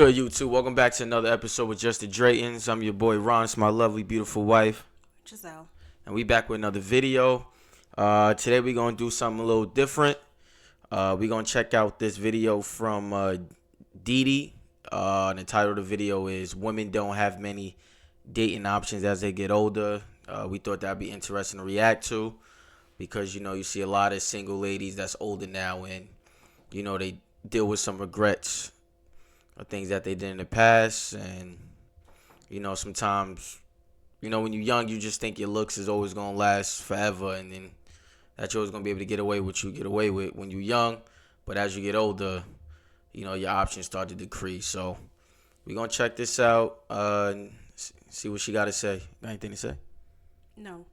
Good YouTube. Welcome back to another episode with Just the Draytons. I'm your boy Ron. It's my lovely, beautiful wife, Giselle. and we back with another video. Today we're gonna do something a little different. We're gonna check out this video from DeeDee. The title of the video is "Women Don't Have Many Dating Options as They Get Older." We thought that'd be interesting to react to because you see a lot of single ladies that's older now, and they deal with some regrets or things that they did in the past. And sometimes when you're young, you just think your looks is always gonna last forever, and then that you're always gonna be able to get away with what you get away with when you're young. But as you get older, your options start to decrease. So we're gonna check this out and see what she got to say. Got anything to say? No.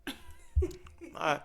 All right.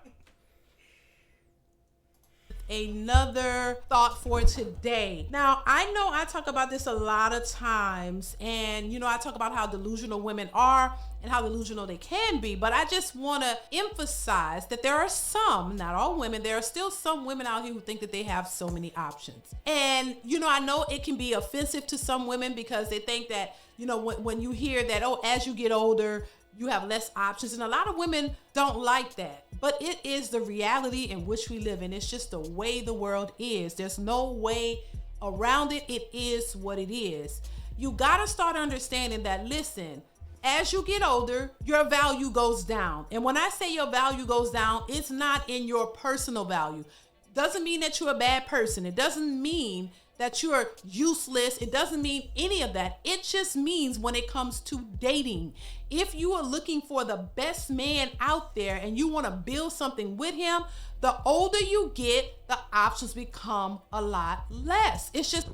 Another thought for today. Now, I know I talk about this a lot of times, and I talk about how delusional women are and how delusional they can be, but I just want to emphasize that there are some, not all women, there are still some women out here who think that they have so many options. And I know it can be offensive to some women because they think that when you hear that, oh, as you get older you have less options, and a lot of women don't like that, but it is the reality in which we live in. It's just the way the world is. There's no way around it. It is what it is. You gotta start understanding that, listen, as you get older, your value goes down. And when I say your value goes down, it's not in your personal value. Doesn't mean that you're a bad person. It doesn't mean that you're useless. It doesn't mean any of that. It just means when it comes to dating, if you are looking for the best man out there and you want to build something with him, the older you get, the options become a lot less. It's just...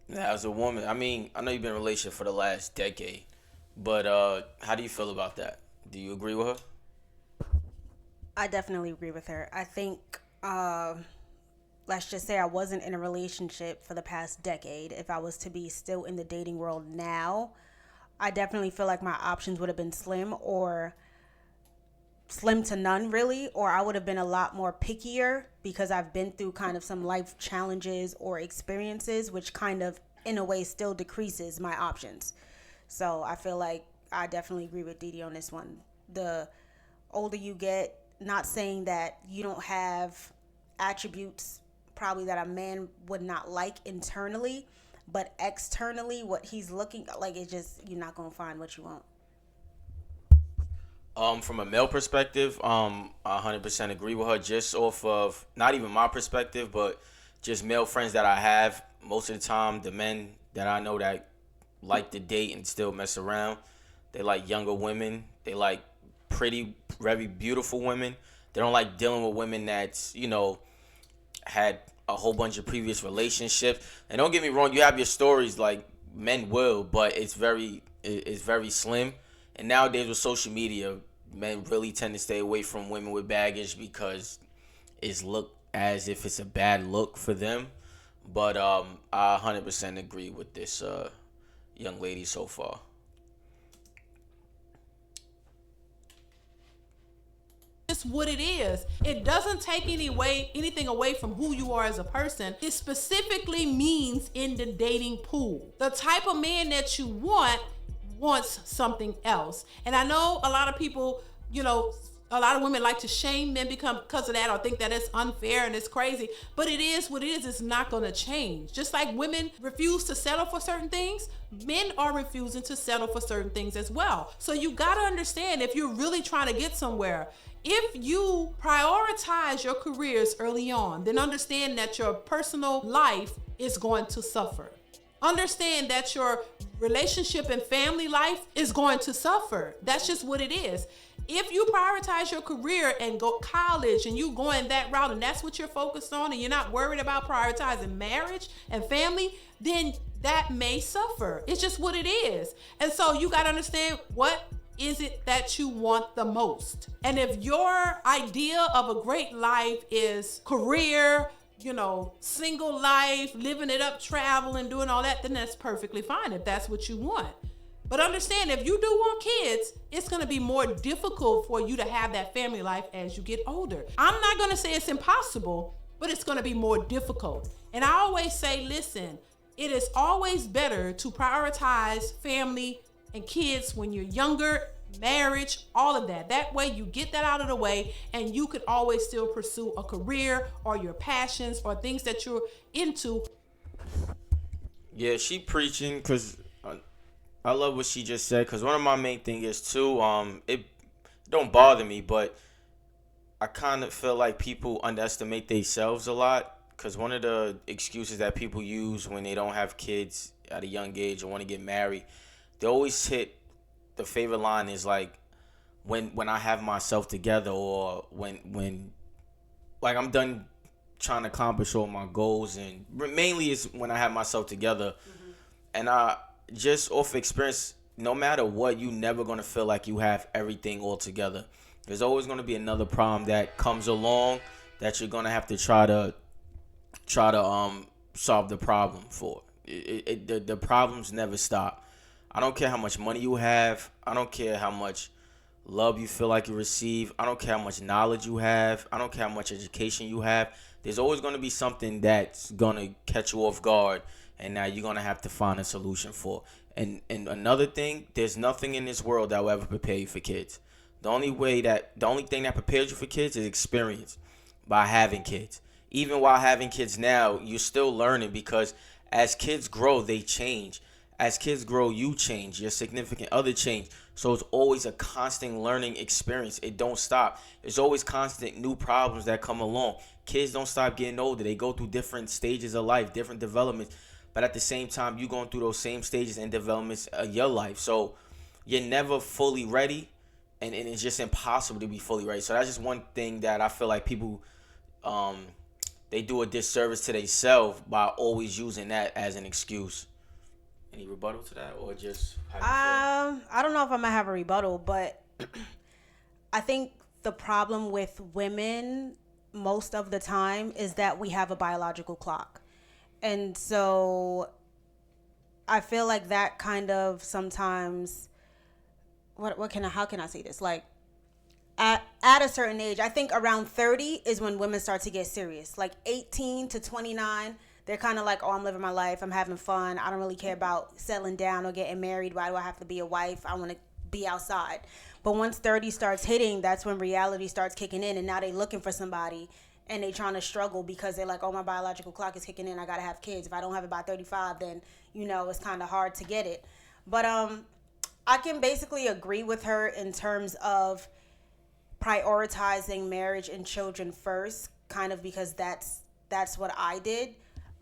Now, as a woman, I know you've been in a relationship for the last decade, but how do you feel about that? Do you agree with her? I definitely agree with her. I think, let's just say I wasn't in a relationship for the past decade. If I was to be still in the dating world now, I definitely feel like my options would have been slim to none, really, or I would have been a lot more pickier because I've been through kind of some life challenges or experiences, which kind of, in a way, still decreases my options. So I feel like I definitely agree with DeeDee on this one. The older you get, not saying that you don't have attributes probably that a man would not like internally, but externally what he's looking like, it's just, you're not gonna find what you want. From a male perspective, I 100% agree with her, just off of not even my perspective, but just male friends that I have. Most of the time, the men that I know that like to date and still mess around, they like younger women. They like pretty, very beautiful women. They don't like dealing with women that's, had a whole bunch of previous relationships. And don't get me wrong, you have your stories, like men will, but it's very slim. And nowadays with social media, men really tend to stay away from women with baggage because it's looked as if it's a bad look for them. But I 100% agree with this young lady so far. It's what it is. It doesn't take anything away from who you are as a person. It specifically means in the dating pool. The type of man that you wants something else. And I know a lot of people, a lot of women like to shame men because of that, or think that it's unfair and it's crazy. But it is what it is. It's not going to change. Just like women refuse to settle for certain things, men are refusing to settle for certain things as well. So you got to understand, if you're really trying to get somewhere, if you prioritize your careers early on, then understand that your personal life is going to suffer. Understand that your relationship and family life is going to suffer. That's just what it is. If you prioritize your career and go college and you going that route and that's what you're focused on, and you're not worried about prioritizing marriage and family, then that may suffer. It's just what it is. And so you got to understand, what is it that you want the most? And if your idea of a great life is career, single life, living it up, traveling, doing all that, then that's perfectly fine if that's what you want. But understand, if you do want kids, it's going to be more difficult for you to have that family life as you get older. I'm not going to say it's impossible, but it's going to be more difficult. And I always say, listen, it is always better to prioritize family and kids when you're younger, marriage, all of that. That way you get that out of the way and you could always still pursue a career or your passions or things that you're into. Yeah, she preaching because I love what she just said, because one of my main thing is too, it don't bother me, but I kind of feel like people underestimate themselves a lot. Because one of the excuses that people use when they don't have kids at a young age or want to get married, they always hit the favorite line is like, when I have myself together, or when like I'm done trying to accomplish all my goals, and mainly is when I have myself together. Mm-hmm. And I just off experience, no matter what, you never gonna feel like you have everything all together. There's always gonna be another problem that comes along that you're gonna have to try to solve the problem for. The problems never stop. I don't care how much money you have. I don't care how much love you feel like you receive. I don't care how much knowledge you have. I don't care how much education you have. There's always going to be something that's going to catch you off guard, and now you're going to have to find a solution for. And another thing, there's nothing in this world that will ever prepare you for kids. The only thing that prepares you for kids is experience by having kids. Even while having kids now, you're still learning, because as kids grow, they change. As kids grow, you change. Your significant other change. So it's always a constant learning experience. It don't stop. There's always constant new problems that come along. Kids don't stop getting older. They go through different stages of life, different developments. But at the same time, you're going through those same stages and developments of your life. So you're never fully ready, and it's just impossible to be fully ready. So that's just one thing that I feel like people they do a disservice to themselves by always using that as an excuse. Any rebuttal to that, or just how you feel? I don't know if I'm gonna have a rebuttal, but I think the problem with women most of the time is that we have a biological clock. And so I feel like that kind of sometimes how can I say this? Like at a certain age, I think around 30 is when women start to get serious. Like 18 to 29, they're kind of like, oh, I'm living my life. I'm having fun. I don't really care about settling down or getting married. Why do I have to be a wife? I want to be outside. But once 30 starts hitting, that's when reality starts kicking in. And now they're looking for somebody, and they trying to struggle because they're like, oh, my biological clock is kicking in. I got to have kids. If I don't have it by 35, then, it's kind of hard to get it. But I can basically agree with her in terms of prioritizing marriage and children first, kind of because that's what I did.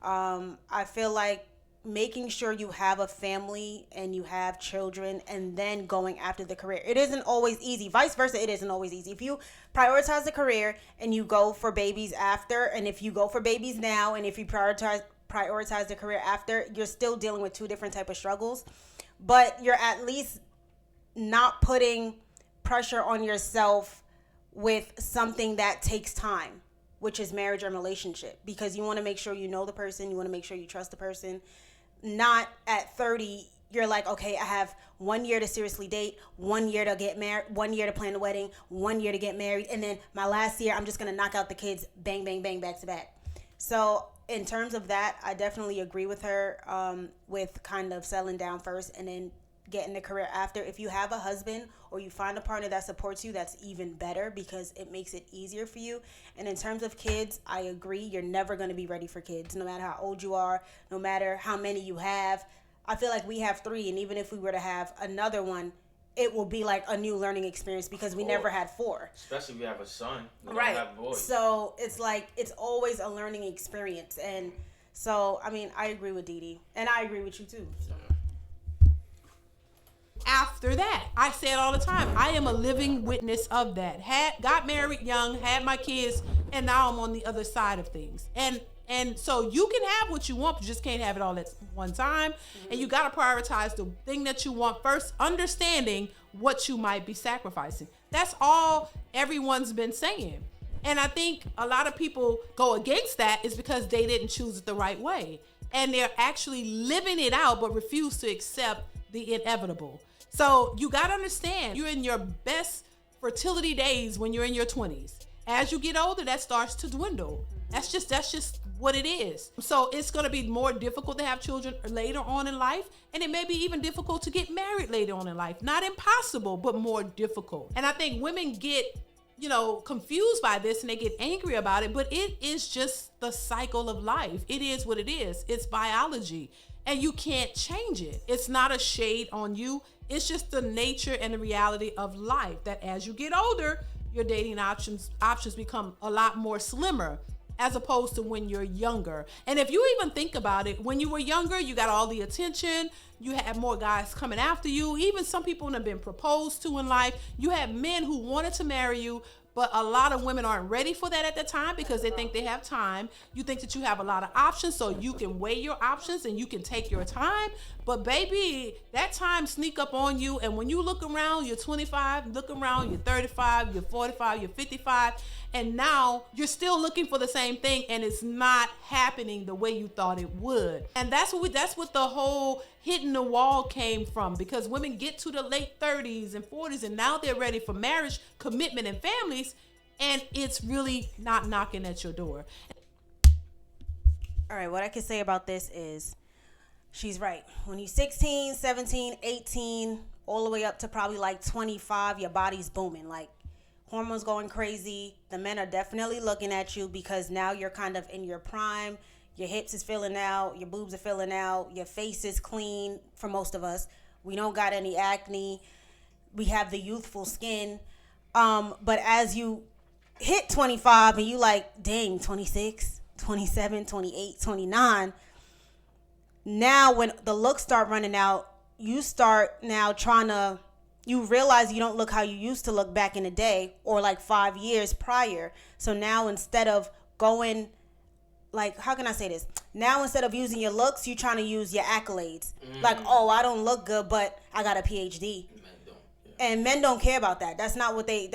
I feel like making sure you have a family and you have children and then going after the career. It isn't always easy. Vice versa, it isn't always easy. If you prioritize the career and you go for babies after, and if you go for babies now and if you prioritize the career after, you're still dealing with two different type of struggles. But you're at least not putting pressure on yourself with something that takes time, which is marriage and relationship, because you want to make sure you know the person, you want to make sure you trust the person. Not at 30, you're like, okay, I have 1 year to seriously date, 1 year to get married, 1 year to plan the wedding, 1 year to get married, and then my last year, I'm just going to knock out the kids, bang, bang, bang, back to back. So in terms of that, I definitely agree with her with kind of settling down first and then getting the career after. If you have a husband or you find a partner that supports you, that's even better because it makes it easier for you. And in terms of kids, I agree. You're never going to be ready for kids, no matter how old you are, no matter how many you have. I feel like we have 3, and even if we were to have another one, it will be like a new learning experience because we never had 4. Especially if you have a son. Right. Don't have boys. So it's like, it's always a learning experience. And so, I mean, I agree with DeeDee, and I agree with you too. So. After that, I say it all the time, I am a living witness of that. Got married young, had my kids, and now I'm on the other side of things. And so you can have what you want, but you just can't have it all at one time. Mm-hmm. And you got to prioritize the thing that you want first, understanding what you might be sacrificing. That's all everyone's been saying. And I think a lot of people go against that is because they didn't choose it the right way. And they're actually living it out, but refuse to accept the inevitable. So you got to understand, you're in your best fertility days when you're in your 20s. As you get older, that starts to dwindle. That's just what it is. So it's going to be more difficult to have children later on in life, and it may be even difficult to get married later on in life. Not impossible, but more difficult. And I think women get, confused by this and they get angry about it, but it is just the cycle of life. It is what it is. It's biology, and you can't change it. It's not a shade on you. It's just the nature and the reality of life, that as you get older, your dating options become a lot more slimmer as opposed to when you're younger. And if you even think about it, when you were younger, you got all the attention, you had more guys coming after you, even some people have been proposed to in life, you had men who wanted to marry you, but a lot of women aren't ready for that at the time because they think they have time. You think that you have a lot of options, so you can weigh your options and you can take your time. But baby, that time sneak up on you, and when you look around, you're 25, look around, you're 35, you're 45, you're 55, and now you're still looking for the same thing, and it's not happening the way you thought it would. And that's what the whole hitting the wall came from, because women get to the late 30s and 40s, and now they're ready for marriage, commitment, and families, and it's really not knocking at your door. All right, what I can say about this is she's right. When you're 16, 17, 18, all the way up to probably like 25, your body's booming. Like, hormones going crazy. The men are definitely looking at you because now you're kind of in your prime. Your hips is filling out. Your boobs are filling out. Your face is clean for most of us. We don't got any acne. We have the youthful skin. But as you hit 25 and you like, dang, 26, 27, 28, 29, now when the looks start running out, you start now you realize you don't look how you used to look back in the day or like 5 years prior. So now instead of going, like, how can I say this? Now instead of using your looks, you're trying to use your accolades. Like, oh, I don't look good, but I got a PhD. And men don't care about that. That's not what they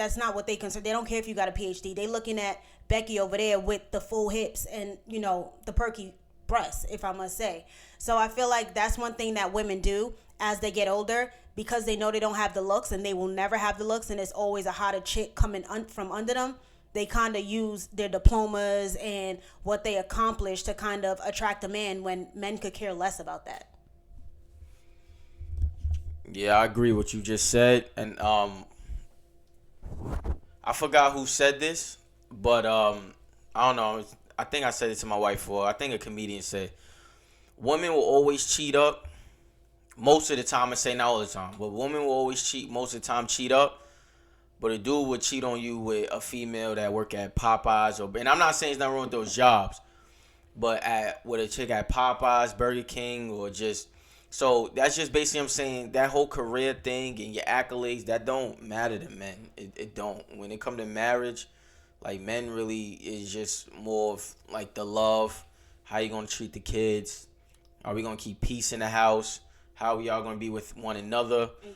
consider. They don't care if you got a PhD. They looking at Becky over there with the full hips and, the perky breasts, if I must say. So I feel like that's one thing that women do as they get older, because they know they don't have the looks and they will never have the looks, and there's always a hotter chick coming from under them. They kind of use their diplomas and what they accomplished to kind of attract a man when men could care less about that. Yeah, I agree with what you just said. And I forgot who said this, but I don't know. I think I said it to my wife, or I think a comedian said, women will always cheat up most of the time. I say not all the time, but women will always cheat most of the time, cheat up. But a dude would cheat on you with a female that work at Popeyes, and I'm not saying it's not wrong with those jobs, but with a chick at Popeyes, Burger King, or just, so that's just basically, I'm saying that whole career thing and your accolades, that don't matter to men. It don't. When it come to marriage, like, men really is just more of like the love. How you gonna treat the kids? Are we gonna keep peace in the house? How we all gonna be with one another? And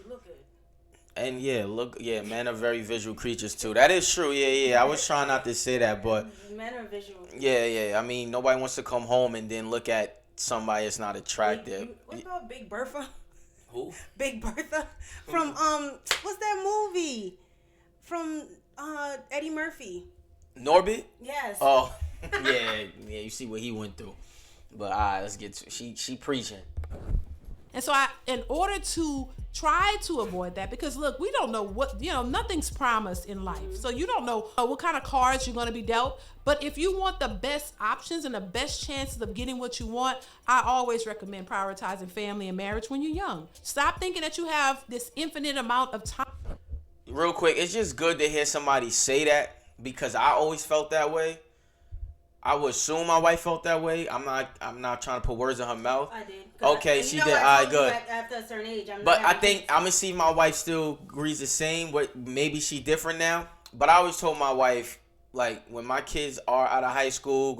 you look good. And men are very visual creatures too. That is true. Yeah. I was trying not to say that, but men are visual. Yeah. I mean, nobody wants to come home and then look at somebody that's not attractive. What about Big Bertha? Who? Big Bertha from what's that movie? From Eddie Murphy. Norbit? Yes. Oh, yeah. You see what he went through. But let's get to she preaching. And so in order to try to avoid that, because look, we don't know what, nothing's promised in life. So you don't know what kind of cards you're going to be dealt. But if you want the best options and the best chances of getting what you want, I always recommend prioritizing family and marriage when you're young. Stop thinking that you have this infinite amount of time. Real quick, it's just good to hear somebody say that, because I always felt that way. I would assume my wife felt that way. I'm not trying to put words in her mouth. I did. Okay, she did. All right, good. After a certain age, but I think I'm gonna see my wife still agrees the same. But maybe she different now. But I always told my wife, like, when my kids are out of high school,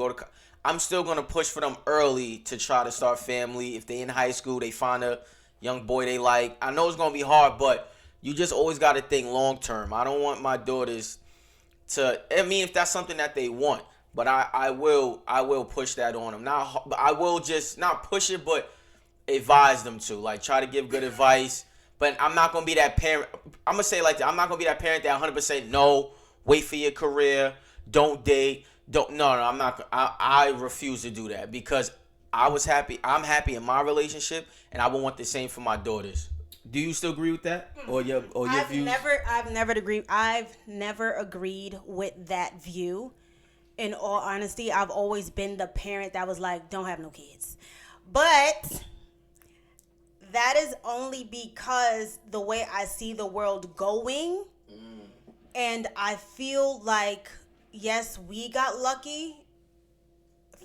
I'm still gonna push for them early to try to start family. If they in high school, they find a young boy they like. I know it's gonna be hard, but you just always gotta think long term. I don't want my daughters to. I mean, if that's something that they want. But I will push that on them. Now, I will just not push it, but advise them to, like, try to give good advice. But I'm not gonna be that parent. I'm gonna say like that. I'm not gonna be that parent that 100% no. Wait for your career. Don't date. Don't no, I'm not. I refuse to do that because I was happy. I'm happy in my relationship, and I would want the same for my daughters. Do you still agree with that, or your views? I've never agreed with that view. In all honesty, I've always been the parent that was like, don't have no kids. But that is only because the way I see the world going. And I feel like, yes, we got lucky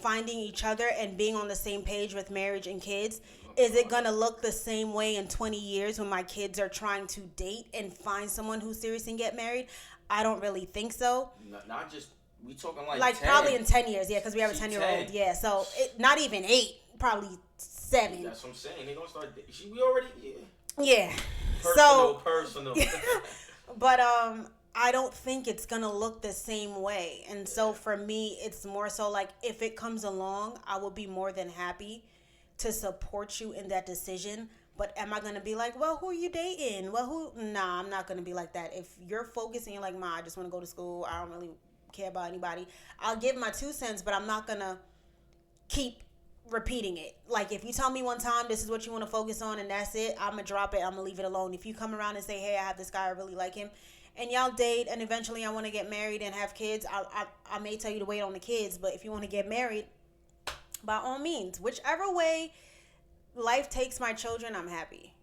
finding each other and being on the same page with marriage and kids. Is it going to look the same way in 20 years when my kids are trying to date and find someone who's serious and get married? I don't really think so. Not just, we talking like 10. Probably in 10 years, yeah, because we have a 10-year-old. Yeah, so not even 8, probably 7. That's what I'm saying. They gonna start. We already. Yeah. Personal. But I don't think it's gonna look the same way, and so for me, it's more so like if it comes along, I will be more than happy to support you in that decision. But am I gonna be like, well, who are you dating? Well, Nah, I'm not gonna be like that. If you're focusing like, I just want to go to school. I don't really care about anybody. I'll give my 2 cents, but I'm not gonna keep repeating it. Like if you tell me one time this is what you want to focus on and that's it, I'm gonna drop it. I'm gonna leave it alone. If you come around and say, hey, I have this guy, I really like him, and y'all date and eventually I want to get married and have kids, I may tell you to wait on the kids. But if you want to get married, by all means, whichever way life takes my children, I'm happy.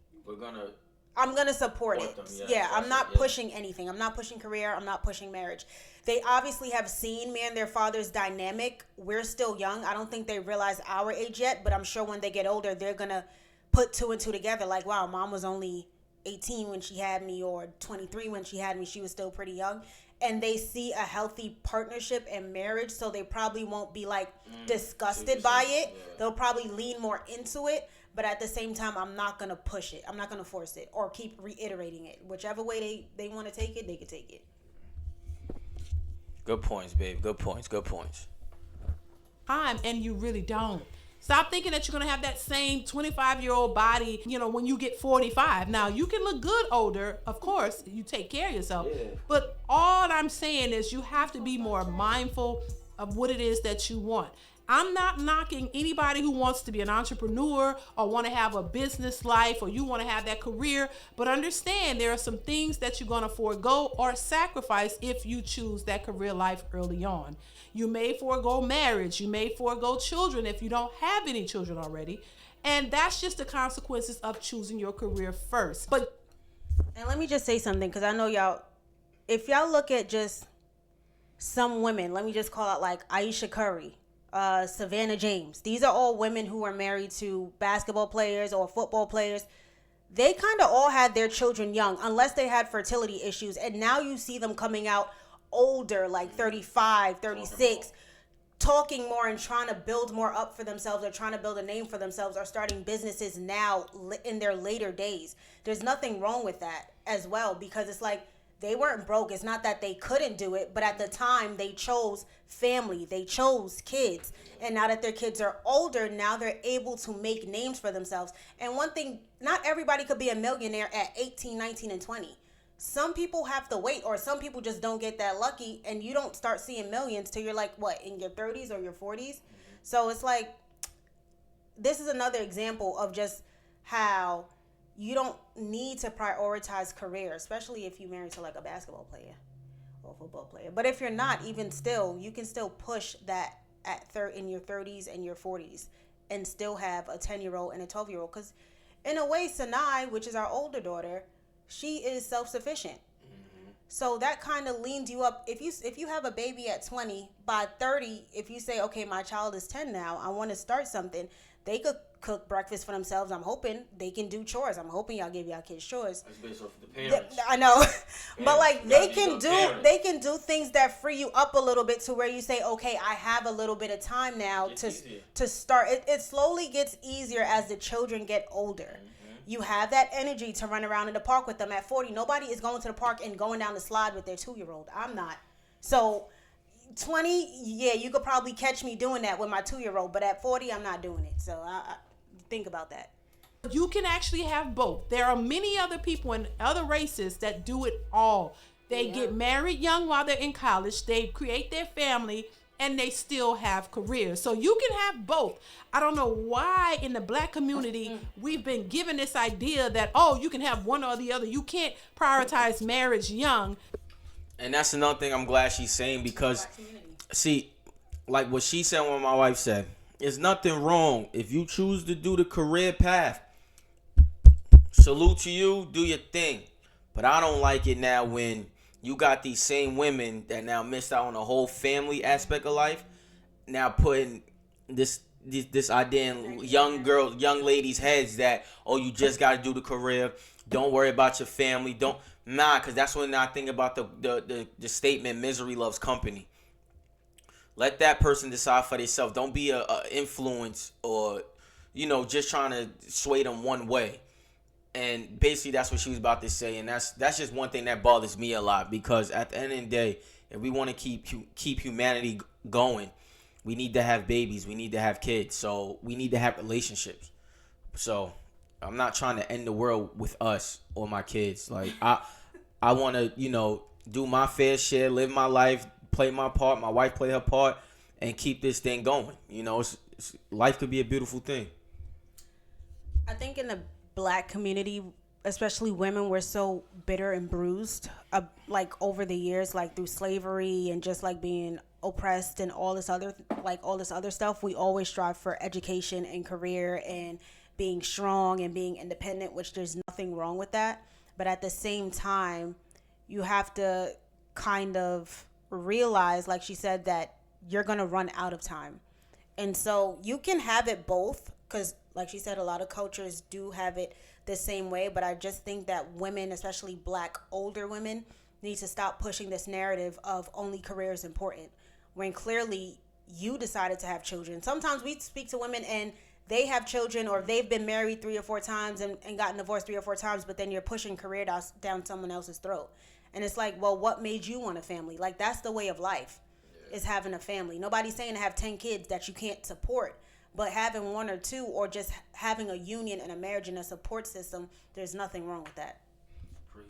I'm gonna support it. Them, yeah, I'm not pushing anything. I'm not pushing career. I'm not pushing marriage. They obviously have seen me and their father's dynamic. We're still young. I don't think they realize our age yet, but I'm sure when they get older, they're gonna put 2 and 2 together. Like, wow, mom was only 18 when she had me, or 23 when she had me. She was still pretty young. And they see a healthy partnership and marriage, so they probably won't be like disgusted by it. Yeah. They'll probably lean more into it. But at the same time, I'm not going to push it. I'm not going to force it or keep reiterating it. Whichever way they want to take it, they can take it. Good points, babe. Good points. Time, and you really don't. Stop thinking that you're going to have that same 25-year-old body, when you get 45. Now, you can look good older. Of course, you take care of yourself. Yeah. But all I'm saying is you have to be more mindful of what it is that you want. I'm not knocking anybody who wants to be an entrepreneur or want to have a business life or you want to have that career, but understand there are some things that you're going to forego or sacrifice if you choose that career life early on. You may forego marriage. You may forego children if you don't have any children already. And that's just the consequences of choosing your career first. And let me just say something, because I know y'all, if y'all look at just some women, let me just call out like Aisha Curry, Savannah James. These are all women who are married to basketball players or football players. They kind of all had their children young, unless they had fertility issues. And now you see them coming out older, like 35, 36, talking more and trying to build more up for themselves, or trying to build a name for themselves, or starting businesses now in their later days. There's nothing wrong with that as well, because it's like, they weren't broke. It's not that they couldn't do it, but at the time they chose family, they chose kids. And now that their kids are older, now they're able to make names for themselves. And one thing, not everybody could be a millionaire at 18, 19, and 20. Some people have to wait, or some people just don't get that lucky, and you don't start seeing millions till you're like, what, in your 30s or your 40s? So it's like, this is another example of just how you don't need to prioritize career, especially if you're married to like a basketball player or a football player. But if you're not, even still, you can still push that in your 30s and your 40s and still have a 10-year-old and a 12-year-old. Because in a way, Sanai, which is our older daughter, she is self-sufficient. Mm-hmm. So that kind of leans you up. If you have a baby at 20, by 30, if you say, okay, my child is 10 now, I want to start something, they could cook breakfast for themselves. I'm hoping they can do chores. I'm hoping y'all give y'all kids chores. That's based off of the parents. I know. But like they can do things that free you up a little bit to where you say, okay, I have a little bit of time now to start. It slowly gets easier as the children get older. Mm-hmm. You have that energy to run around in the park with them. At 40, nobody is going to the park and going down the slide with their 2-year-old. I'm not. So 20, yeah, you could probably catch me doing that with my 2-year-old, but at 40, I'm not doing it. So I think about that. You can actually have both. There are many other people in other races that do it all. They get married young while they're in college. They create their family, and they still have careers. So you can have both. I don't know why in the black community we've been given this idea that, oh, you can have one or the other. You can't prioritize marriage young. And that's another thing I'm glad she's saying, because, see, like what she said, what my wife said, there's nothing wrong if you choose to do the career path. Salute to you, do your thing. But I don't like it now when you got these same women that now missed out on the whole family aspect of life, now putting this idea in young ladies' heads that, oh, you just got to do the career, don't worry about your family, because that's when I think about the statement, misery loves company. Let that person decide for themselves. Don't be a influence, or just trying to sway them one way. And basically that's what she was about to say, and that's just one thing that bothers me a lot, because at the end of the day, if we want to keep humanity going, we need to have babies, we need to have kids, so we need to have relationships. So I'm not trying to end the world with us or my kids. Like I want to do my fair share, live my life, play my part, my wife play her part, and keep this thing going. Life could be a beautiful thing. I think in the black community, especially women, we're so bitter and bruised, like over the years, like through slavery and just like being oppressed and all this other stuff. We always strive for education and career and being strong and being independent, which there's nothing wrong with that. But at the same time, you have to kind of realize, like she said, that you're going to run out of time. And so you can have it both, because like she said, a lot of cultures do have it the same way. But I just think that women, especially black older women, need to stop pushing this narrative of only career is important, when clearly you decided to have children. Sometimes we speak to women and they have children, or they've been married 3 or 4 times and gotten divorced 3 or 4 times, but then you're pushing career down someone else's throat. And it's like, well, what made you want a family? Like, that's the way of life, is having a family. Nobody's saying to have 10 kids that you can't support, but having 1 or 2, or just having a union and a marriage and a support system, there's nothing wrong with that. Preach.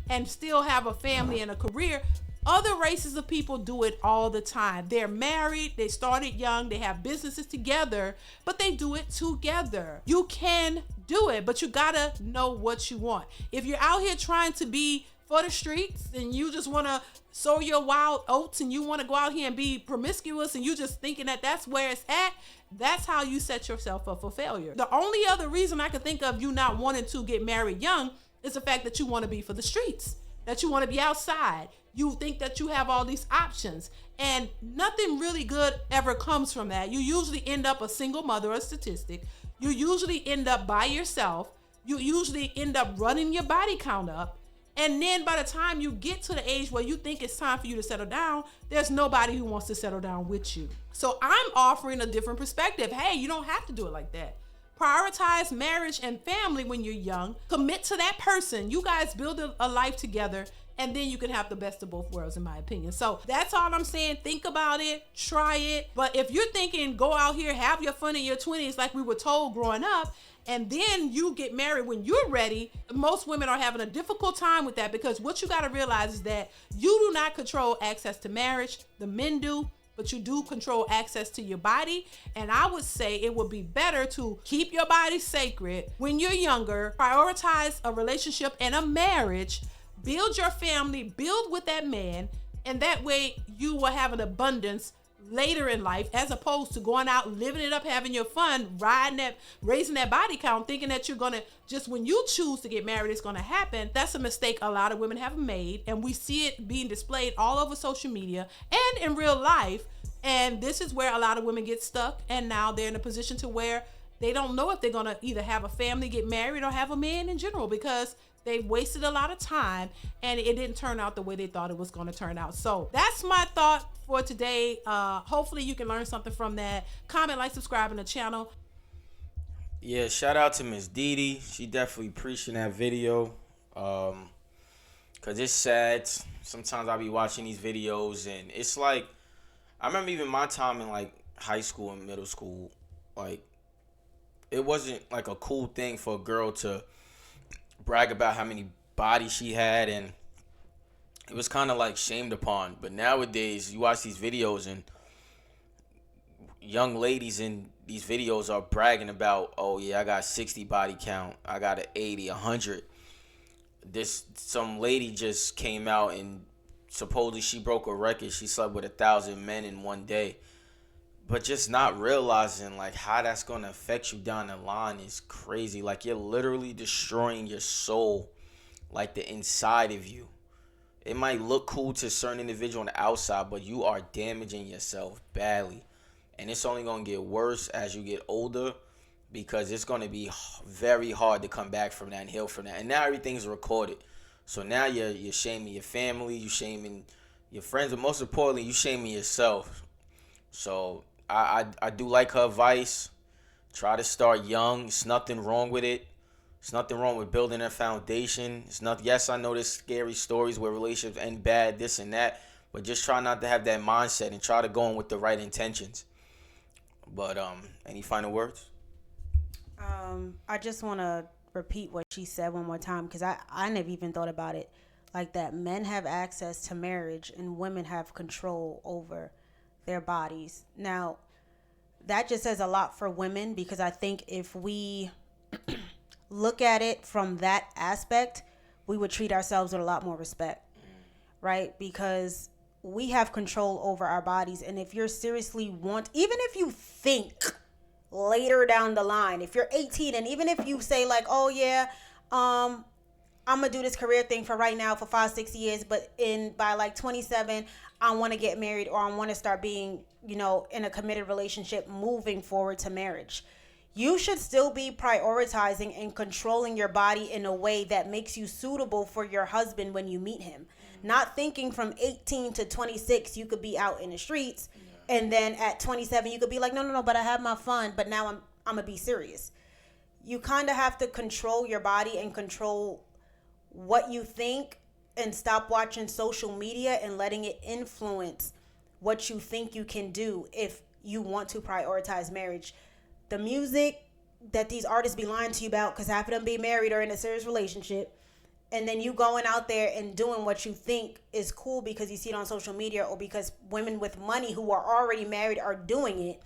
And still have a family and a career. Other races of people do it all the time. They're married, they started young, they have businesses together, but they do it together. You can do it, but you gotta know what you want. If you're out here trying to be for the streets and you just want to sow your wild oats and you want to go out here and be promiscuous and you just thinking that that's where it's at, that's how you set yourself up for failure. The only other reason I could think of you not wanting to get married young is the fact that you want to be for the streets, that you want to be outside. You think that you have all these options, and nothing really good ever comes from that. You usually end up a single mother, a statistic. You usually end up by yourself. You usually end up running your body count up. And then by the time you get to the age where you think it's time for you to settle down, there's nobody who wants to settle down with you. So I'm offering a different perspective. Hey, you don't have to do it like that. Prioritize marriage and family when you're young. Commit to that person. You guys build a life together, and then you can have the best of both worlds, in my opinion. So that's all I'm saying. Think about it, try it. But if you're thinking, go out here, have your fun in your 20s like we were told growing up, and then you get married when you're ready, most women are having a difficult time with that, because what you got to realize is that you do not control access to marriage. The men do, but you do control access to your body. And I would say it would be better to keep your body sacred when you're younger, prioritize a relationship and a marriage, build your family, build with that man, and that way you will have an abundance later in life, as opposed to going out, living it up, having your fun, riding that, raising that body count, thinking that you're gonna, just when you choose to get married, it's gonna happen. That's a mistake a lot of women have made, and we see it being displayed all over social media and in real life. And this is where a lot of women get stuck, and now they're in a position to where they don't know if they're gonna either have a family, get married, or have a man in general, because they wasted a lot of time and it didn't turn out the way they thought it was going to turn out. So that's my thought for today. Hopefully you can learn something from that. Comment, like, subscribe in the channel. Yeah, shout out to Miss DeeDee. She definitely preaching that video. Cause it's sad. Sometimes I'll be watching these videos and it's like, I remember even my time in like high school and middle school, like it wasn't like a cool thing for a girl to brag about how many bodies she had and it was kind of like shamed upon. But nowadays, you watch these videos and young ladies in these videos are bragging about, oh yeah, I got 60 body count, I got an 80, 100. Some lady just came out and supposedly she broke a record. She slept with 1,000 men in one day. But just not realizing like how that's gonna affect you down the line is crazy. Like you're literally destroying your soul, like the inside of you. It might look cool to a certain individual on the outside, but you are damaging yourself badly. And it's only going to get worse as you get older, because it's going to be very hard to come back from that and heal from that. And now everything's recorded. So now you're shaming your family, you're shaming your friends, but most importantly, you're shaming yourself. So I do like her advice. Try to start young. It's nothing wrong with it. It's nothing wrong with building a foundation. It's not. Yes, I know there's scary stories where relationships end bad, this and that, but just try not to have that mindset and try to go in with the right intentions. But any final words? I just want to repeat what she said one more time, because I never even thought about it like that. Men have access to marriage and women have control over their bodies. Now, that just says a lot for women, because I think if we look at it from that aspect, we would treat ourselves with a lot more respect, right? Because we have control over our bodies. And if you're seriously even if you think later down the line, if you're 18, and even if you say like, oh yeah, I'm gonna do this career thing for right now for 5-6 years, but by like 27, I want to get married, or I want to start being, in a committed relationship moving forward to marriage. You should still be prioritizing and controlling your body in a way that makes you suitable for your husband when you meet him. Not thinking from 18 to 26 you could be out in the streets, and then at 27 you could be like, no, but I have my fun, but now I'm gonna be serious. You kind of have to control your body and control what you think, and stop watching social media and letting it influence what you think you can do if you want to prioritize marriage. The music that these artists be lying to you about, because half of them be married or in a serious relationship, and then you going out there and doing what you think is cool because you see it on social media, or because women with money who are already married are doing it,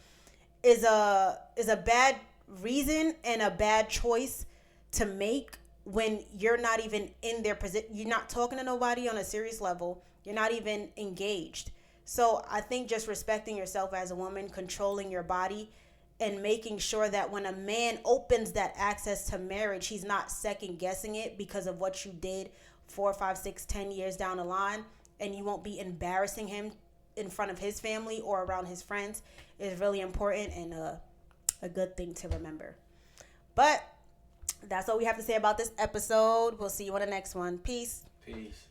is a bad reason and a bad choice to make when you're not even in their position. You're not talking to nobody on a serious level. You're not even engaged. So I think just respecting yourself as a woman, controlling your body, and making sure that when a man opens that access to marriage, he's not second guessing it because of what you did 4, 5, 6, 10 years down the line, and you won't be embarrassing him in front of his family or around his friends, is really important and a good thing to remember. But that's all we have to say about this episode. We'll see you on the next one. Peace. Peace.